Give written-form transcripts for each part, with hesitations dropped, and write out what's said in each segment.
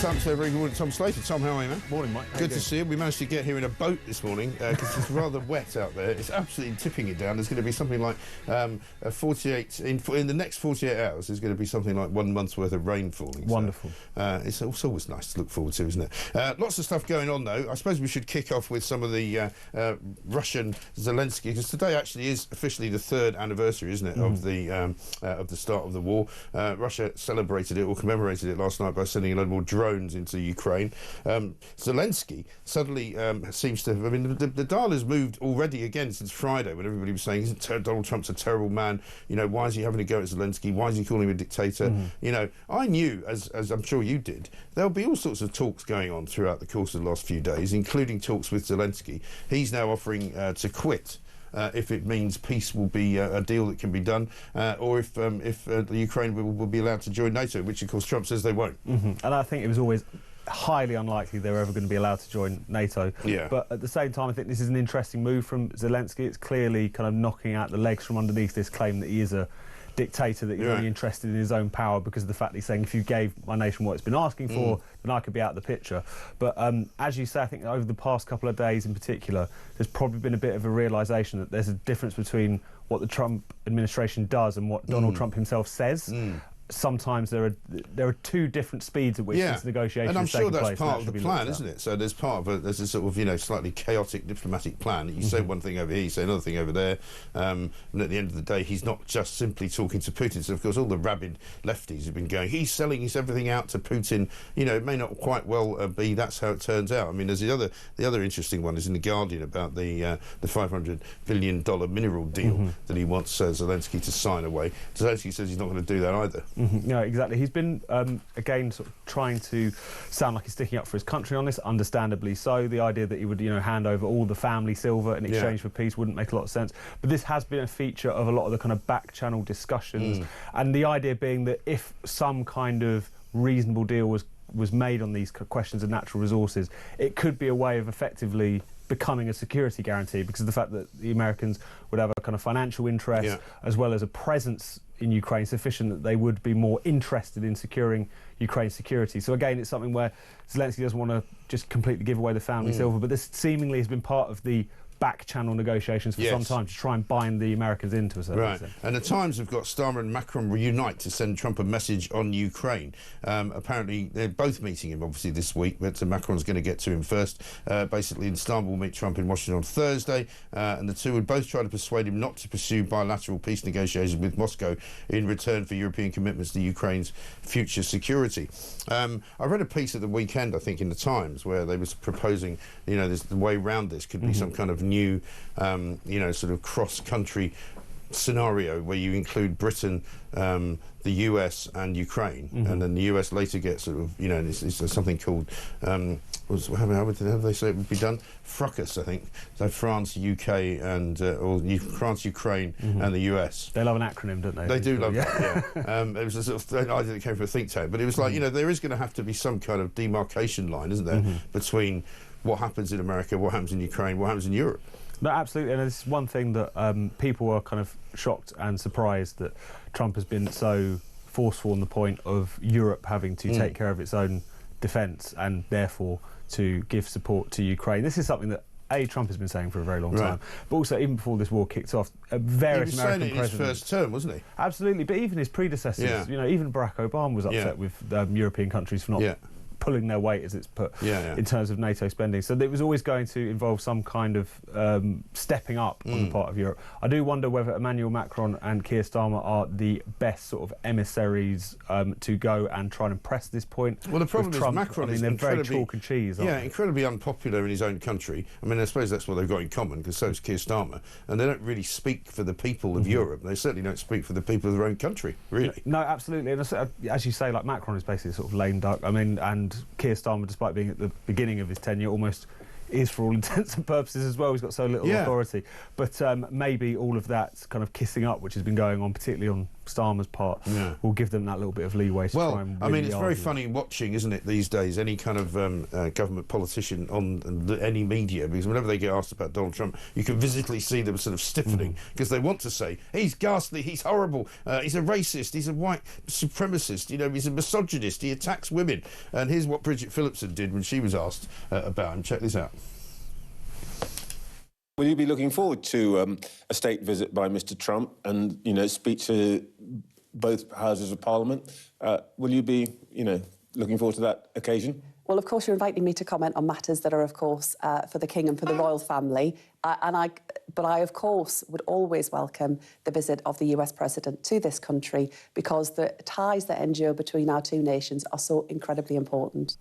Very good morning, Tom Slater. Tom, how are you, man? Morning, Mike. Good to see you. We managed to get here in a boat this morning because it's rather wet out there. It's absolutely tipping it down. There's going to be something like 48 in the next 48 hours. There's going to be something like 1 month's worth of rain falling. Wonderful. So, it's always nice to look forward to, isn't it? Lots of stuff going on, though. I suppose we should kick off with some of the Russian Zelensky, because today actually is officially the 3rd anniversary, isn't it, of the start of the war. Russia celebrated it or commemorated it last night by sending a load more drones into Ukraine. Zelensky suddenly seems to have... I mean, the dial has moved already again since Friday, when everybody was saying, Donald Trump's a terrible man, you know, why is he having to go at Zelensky, why is he calling him a dictator? You know, I knew, as I'm sure you did, there'll be all sorts of talks going on throughout the course of the last few days, including talks with Zelensky. He's now offering to quit if it means peace will be a deal that can be done, or if the Ukraine will be allowed to join NATO, which of course Trump says they won't. And I think it was always highly unlikely they were ever going to be allowed to join NATO. Yeah. But at the same time, I think this is an interesting move from Zelensky. It's clearly kind of knocking out the legs from underneath this claim that he is a dictator, that he's only interested in his own power because of the fact that he's saying, if you gave my nation what it's been asking for, then I could be out of the picture. But as you say, I think over the past couple of days in particular, there's probably been a bit of a realisation that there's a difference between what the Trump administration does and what Donald Trump himself says. Sometimes there are two different speeds at which this negotiation is taking place. And I'm sure that's part of the plan, isn't it? So there's there's a sort of, you know, slightly chaotic diplomatic plan. You say one thing over here, you say another thing over there, and at the end of the day, he's not just simply talking to Putin. So of course, all the rabid lefties have been going, he's selling his everything out to Putin. You know, it may not quite well be that's how it turns out. I mean, there's the other interesting one is in the Guardian about the $500 billion mineral deal that he wants Zelensky to sign away. Zelensky says he's not going to do that either. No, exactly. He's been, again, sort of trying to sound like he's sticking up for his country on this, understandably so. The idea that he would, you know, hand over all the family silver in exchange for peace wouldn't make a lot of sense. But this has been a feature of a lot of the kind of back-channel discussions. And the idea being that if some kind of reasonable deal was made on these questions of natural resources, it could be a way of effectively becoming a security guarantee, because of the fact that the Americans would have a kind of financial interest as well as a presence in Ukraine sufficient that they would be more interested in securing Ukraine's security. So again, it's something where Zelensky doesn't want to just completely give away the family silver, but this seemingly has been part of the back-channel negotiations for some time to try and bind the Americans into a certain extent. And the Times have got Starmer and Macron reunite to send Trump a message on Ukraine. Apparently, they're both meeting him, obviously, this week, but Macron's going to get to him first. Basically, and Starmer will meet Trump in Washington on Thursday, and the two would both try to persuade him not to pursue bilateral peace negotiations with Moscow in return for European commitments to Ukraine's future security. I read a piece at the weekend, I think, in the Times, where they was proposing, you know, the way around this could be some kind of new, you know, sort of cross-country scenario where you include Britain, the US and Ukraine, and then the US later gets sort of, you know, it's something called, how would they say it would be done? Fracas, I think. So France, UK, and or France, Ukraine, and the US. They love an acronym, don't they? They do love that. It was a sort of idea that came from a think tank, but it was like, you know, there is going to have to be some kind of demarcation line, isn't there, between what happens in America, what happens in Ukraine, what happens in Europe. No, absolutely, and it's one thing that people are kind of shocked and surprised that Trump has been so forceful on the point of Europe having to take care of its own defence and therefore to give support to Ukraine. This is something that Trump has been saying for a very long time, but also even before this war kicked off, various American presidents. He was saying it in his first term, wasn't he? Absolutely, but even his predecessors, you know, even Barack Obama was upset with European countries for not pulling their weight, as it's put, in terms of NATO spending. So it was always going to involve some kind of stepping up on the part of Europe. I do wonder whether Emmanuel Macron and Keir Starmer are the best sort of emissaries to go and try and impress this point. Well, the problem is Trump, Macron is they're very chalk and cheese, aren't they? Incredibly unpopular in his own country. I mean, I suppose that's what they've got in common, because so is Keir Starmer. And they don't really speak for the people of Europe. They certainly don't speak for the people of their own country, really. No, absolutely. And as you say, like, Macron is basically a sort of lame duck. I mean, and Keir Starmer, despite being at the beginning of his tenure, almost is for all intents and purposes as well. He's got so little authority. But maybe all of that kind of kissing up, which has been going on, particularly on Starmer's part will give them that little bit of leeway to try and I mean, it's very argue. funny watching, isn't it, these days, any kind of government politician on any media, because whenever they get asked about Donald Trump, you can visibly see them sort of stiffening, because they want to say, he's ghastly, he's horrible, he's a racist, he's a white supremacist, you know, he's a misogynist, he attacks women. And here's what Bridget Phillipson did when she was asked about him. Check this out. Will you be looking forward to a state visit by Mr. Trump and, you know, speak to both houses of Parliament? Will you be, you know, looking forward to that occasion? Well, of course, you're inviting me to comment on matters that are, of course, for the King and for the royal family. But I, of course, would always welcome the visit of the US President to this country, because the ties that endure between our two nations are so incredibly important.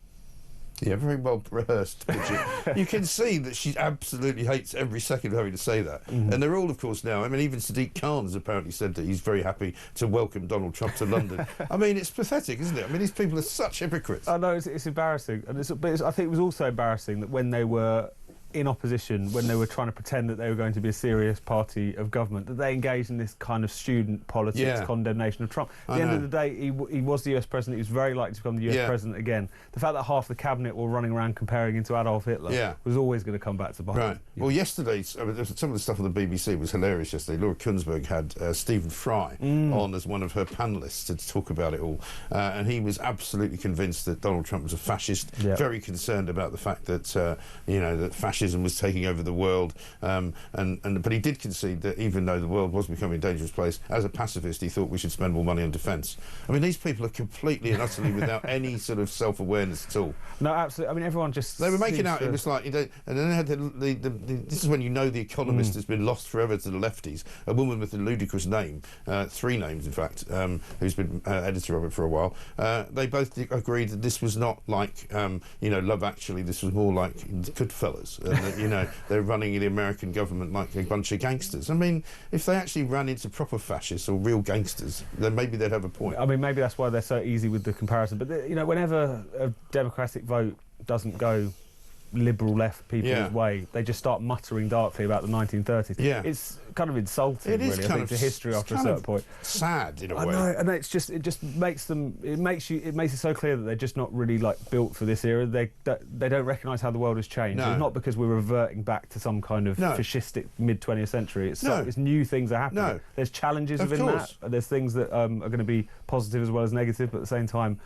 Yeah, very well rehearsed, Bridget. You can see that she absolutely hates every second of having to say that. And they're all, of course, now. I mean, even Sadiq Khan has apparently said that he's very happy to welcome Donald Trump to London. I mean, it's pathetic, isn't it? I mean, these people are such hypocrites. I know, it's embarrassing. And I think it was also embarrassing that when they were in opposition, when they were trying to pretend that they were going to be a serious party of government, that they engaged in this kind of student politics condemnation of Trump. At the end of the day, he was the US president. He was very likely to become the US president again. The fact that half the cabinet were running around comparing him to Adolf Hitler was always going to come back to bite him. Well, yesterday, some of the stuff on the BBC was hilarious yesterday. Laura Kunsberg had Stephen Fry on as one of her panellists to talk about it all. And he was absolutely convinced that Donald Trump was a fascist, very concerned about the fact that, you know, that fascism was taking over the world, but he did concede that even though the world was becoming a dangerous place, as a pacifist, he thought we should spend more money on defence. I mean, these people are completely and utterly without any sort of self-awareness at all. No, absolutely. I mean, everyone just... They were making out, it was like, you know, and then they had this is when you know The Economist has been lost forever to the lefties. A woman with a ludicrous name, 3 names, in fact, who's been editor of it for a while. They both agreed that this was not like, you know, Love Actually, this was more like Goodfellas. And that, you know, they're running the American government like a bunch of gangsters. I mean, if they actually ran into proper fascists or real gangsters, then maybe they'd have a point. I mean, maybe that's why they're so easy with the comparison. But, you know, whenever a democratic vote doesn't go liberal left people's way, they just start muttering darkly about the 1930s. It's kind of insulting, it is really, kind I think, of to history after a certain point. Sad in a way. I know, and it just makes them. It makes it so clear that they're just not really like built for this era. They don't recognise how the world has changed. It's not because we're reverting back to some kind of fascistic mid-20th century. It's new things are happening. There's challenges within that. There's things that are going to be positive as well as negative, but at the same time,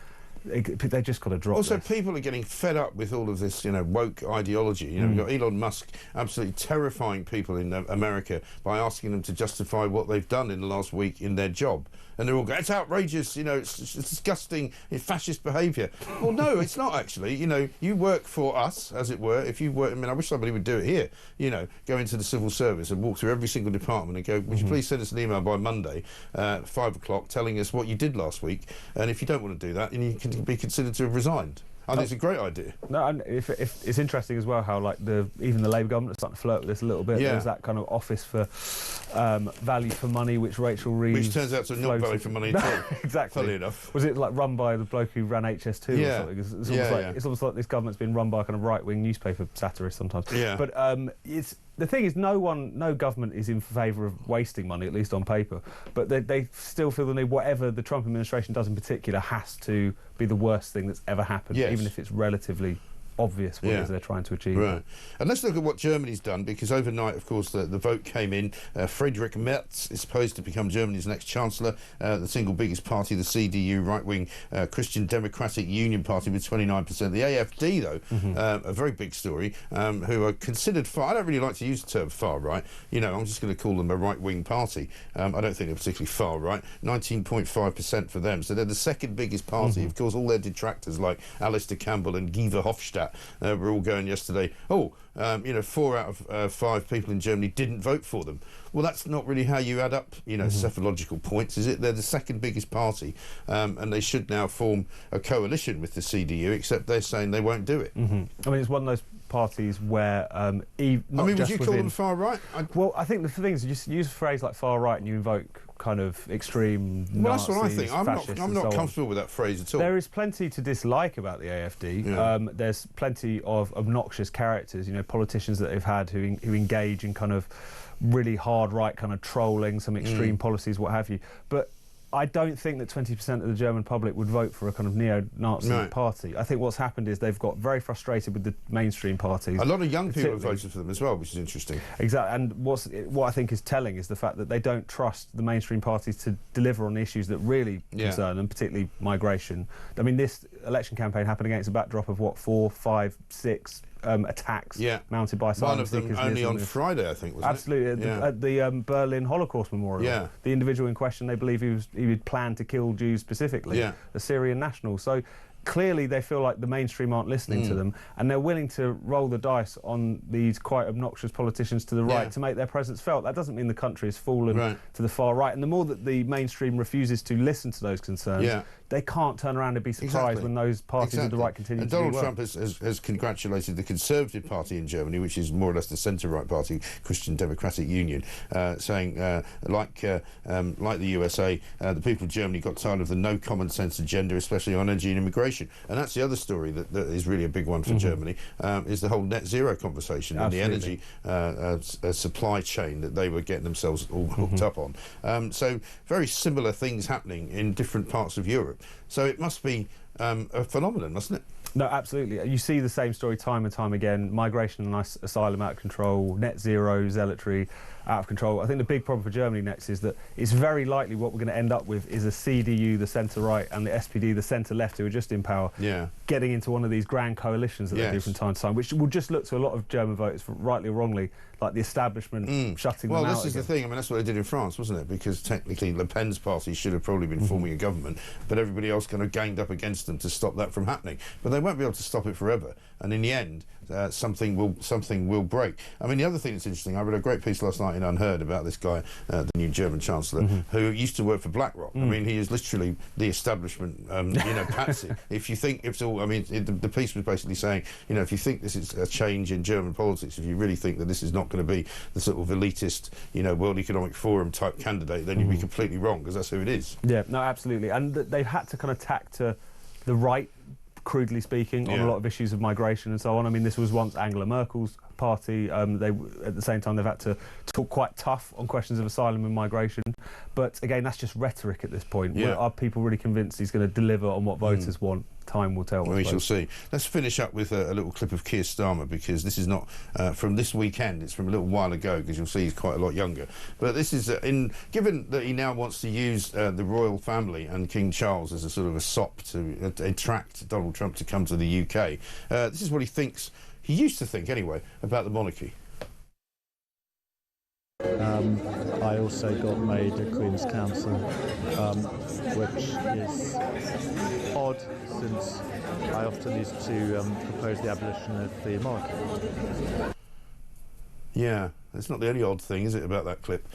they just got to drop Also, this. people are getting fed up with all of this, you know, woke ideology. You know, we've got Elon Musk absolutely terrifying people in America by asking them to justify what they've done in the last week in their job. And they're all going, it's outrageous, you know, it's disgusting, it's fascist behaviour. Well, no, it's not actually. You know, you work for us, as it were. If you work, I mean, I wish somebody would do it here. You know, go into the civil service and walk through every single department and go, would you please send us an email by Monday, 5 o'clock, telling us what you did last week. And if you don't want to do that, then you can be considered to have resigned. I think it's a great idea. No, and if it's interesting as well how like even the Labour government is starting to flirt with this a little bit. There's that kind of office for value for money, which Rachel Reeves, which turns out to not value for money at all. Exactly. Funny enough. Was it like run by the bloke who ran HS2 or something? It's almost like this government's been run by a kind of right-wing newspaper satirist sometimes. But the thing is, no government is in favour of wasting money, at least on paper. But they still feel the need, whatever the Trump administration does in particular, has to be the worst thing that's ever happened, even if it's relatively obvious what it is they're trying to achieve. Right. And let's look at what Germany's done, because overnight, of course, the vote came in. Friedrich Merz is supposed to become Germany's next chancellor. The single biggest party, the CDU, right-wing Christian Democratic Union Party, with 29%. The AfD, though, a very big story, who are considered far... I don't really like to use the term far-right. You know, I'm just going to call them a right-wing party. I don't think they're particularly far-right. 19.5% for them. So they're the second biggest party. Of course, all their detractors, like Alistair Campbell and Guy Verhofstadt, were all going yesterday, you know, 4 out of 5 people in Germany didn't vote for them. Well, that's not really how you add up, you know, psephological points, is it? They're the second biggest party, and they should now form a coalition with the CDU, except they're saying they won't do it. I mean, it's one of those parties where... would you call them far-right? Well, I think the thing is, you just use a phrase like far-right and you invoke kind of extreme Nazis, that's what I think. I'm not comfortable with that phrase at all. There is plenty to dislike about the AfD. There's plenty of obnoxious characters, you know, politicians that they've had who engage in kind of really hard right kind of trolling, some extreme policies, what have you. But I don't think that 20% of the German public would vote for a kind of neo-Nazi party. I think what's happened is they've got very frustrated with the mainstream parties. A lot of young people have voted for them as well, which is interesting. Exactly, and what I think is telling is the fact that they don't trust the mainstream parties to deliver on issues that really concern them, particularly migration. I mean, this election campaign happened against a backdrop of, what, 4, 5, 6 attacks mounted by asylum seekers. One of them only on Friday, I think, wasn't it? Absolutely, at the Berlin Holocaust Memorial. Yeah. The individual in question, they believe he would plan to kill Jews specifically, a Syrian national. So clearly they feel like the mainstream aren't listening to them, and they're willing to roll the dice on these quite obnoxious politicians to the right to make their presence felt. That doesn't mean the country has fallen to the far right. And the more that the mainstream refuses to listen to those concerns, they can't turn around and be surprised when those parties of the right continue and to do Donald well. Trump has congratulated the Conservative Party in Germany, which is more or less the centre-right party, Christian Democratic Union, saying, like the USA, the people of Germany got tired of the no common sense agenda, especially on energy and immigration. And that's the other story that is really a big one for Germany, is the whole net zero conversation and the energy supply chain that they were getting themselves all hooked up on. So very similar things happening in different parts of Europe. So it must be a phenomenon, mustn't it? No, absolutely. You see the same story time and time again. Migration and asylum out of control, net zero, zealotry out of control. I think the big problem for Germany next is that it's very likely what we're going to end up with is a CDU, the centre-right, and the SPD, the centre-left, who are just in power, getting into one of these grand coalitions that they do from time to time, which will just look to a lot of German voters, rightly or wrongly, like the establishment shutting them out. Well, this is the thing. I mean, that's what they did in France, wasn't it? Because technically Le Pen's party should have probably been forming a government, but everybody else kind of ganged up against them to stop that from happening. But they won't be able to stop it forever. And in the end, something will break. I mean, the other thing that's interesting, I read a great piece last night in Unheard about this guy, the new German Chancellor, who used to work for BlackRock. I mean, he is literally the establishment, patsy. If you think it's all, I mean, the piece was basically saying, if you think this is a change in German politics, if you really think that this is not going to be the sort of elitist, World Economic Forum type candidate, then you'd be completely wrong, because that's who it is. Yeah, no, absolutely. And they've had to kind of tack to the right, crudely speaking, on a lot of issues of migration and so on. I mean, this was once Angela Merkel's party. They, at the same time, they've had to talk quite tough on questions of asylum and migration. But again, that's just rhetoric at this point. Are people really convinced he's going to deliver on what voters want? Time will tell. We shall see. Let's finish up with a little clip of Keir Starmer, because this is not from this weekend. It's from a little while ago, because you'll see he's quite a lot younger. But this is given that he now wants to use the royal family and King Charles as a sort of a sop to attract Donald Trump to come to the UK. This is what he thinks. He used to think, anyway, about the monarchy. I also got made a Queen's Counsel, which is odd, since I often used to propose the abolition of the monarchy. Yeah, it's not the only odd thing, is it, about that clip?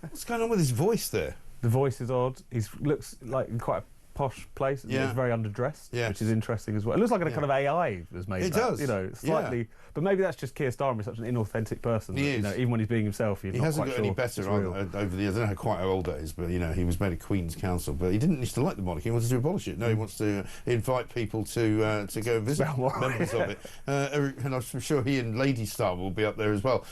What's going on with his voice there? The voice is odd. He looks like in quite a posh place. It's very underdressed, which is interesting as well. It looks like a kind of AI was made. It does. Slightly. But maybe that's just Keir Starmer is such an inauthentic person. He is. Even when he's being himself, he hasn't got any better over the years. I don't know quite how old that is, but he was made a Queen's Counsel. But he didn't used to like the monarchy. He wanted to abolish it. No, he wants to invite people to go and visit members of it. And I'm sure he and Lady Starmer will be up there as well.